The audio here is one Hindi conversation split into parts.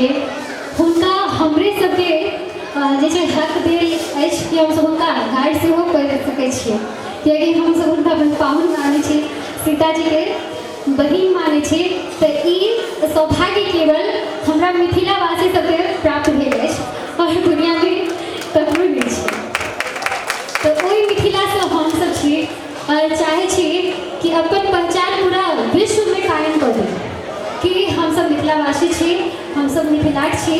छियै हुनका हमरे सबके जे छै हक देल अछि कि हमसब हुनका गाइड सेहो करि सकै छियै, कियाकि हमसब हुनका अपन पाहुन मानै छी, सीताजीके बहिन मानै छी। तऽ ई सौभाग्य केवल हमरा मिथिलावासी सबके प्राप्त भेल अछि और दुनियामे ककरो नहि छै। तऽ ओहि मिथिलासँ हमसब छी और चाहै छी कि अपन पहचान पूरा विश्वमे कायम कऽ दी कि हमसब मिथिलावासी छी, हमसब मिथिलाक छी।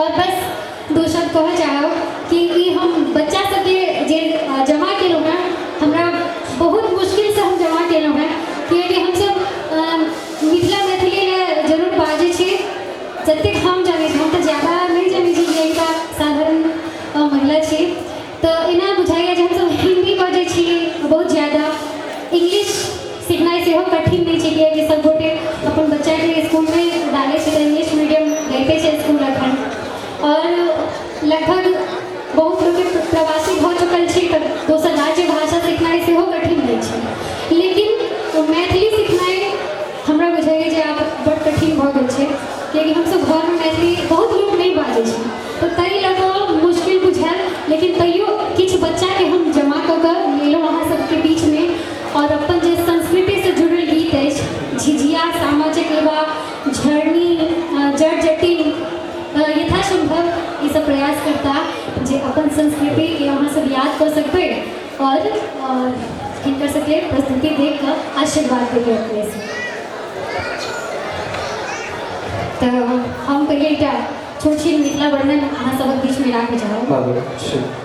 और बस दो शब्द कहऽ चाहब कि ई हम बच्चा सबके जे जमा केलहुँ हैं, हमरा बहुत मुश्किलसँ हम जमा केलहुँ हैं, कियाकि हमसब मिथिला मैथिली जरूर बाजै छी, जतेक हम जानै छी, हम तऽ ज्यादा नहि जानै छी, एकटा साधारण महिला छी। तऽ एना बुझाइए जे हमसब हिन्दी बाजै छी बहुत ज्यादा, इंग्लिश सीखनाइ सेहो कठिन नहि छै, कियाकि सब गोटे अपन बच्चाके इसकुलमे डालै छै, इंग्लिश मीडियम रहिते छै इसकुल एखन। और लगभग बहुत लोग प्रवासी भऽ चुकल छी, तऽ दोसर राज्य भाषा सिखनाइ सेहो कठिन नहि छै, लेकिन मैथिली सिखनाइ हमरा बुझाइए जे आब बड़ कठिन भऽ गेल छै, कियाकि हमसब घरमे मैथिली बहुत लोग नहीं बाजै छै, तऽ ताहि लऽ कऽ मुश्किल बुझायल। लेकिन तैयो किछु बच्चाके हम जमा कऽ कऽ लेलहुँ अहाँ सबके बीचमे, और अपन जे संस्कृतिसँ जुड़ल गीत अछि, झिझिया, सामा चकेबा, झरनी, जटजटिन, यथासंभव ई सब प्रयास करता जे अपन संस्कृतिके अहाँ सब याद कऽ सकबै और हिनकर सबके प्रस्तुति देख कऽ आशीर्वाद देबै अपनेसँ। तऽ हम पहिले एकटा छोट छिन मिथिला वर्णन अहाँ सबके बीचमे राखऽ चाहब।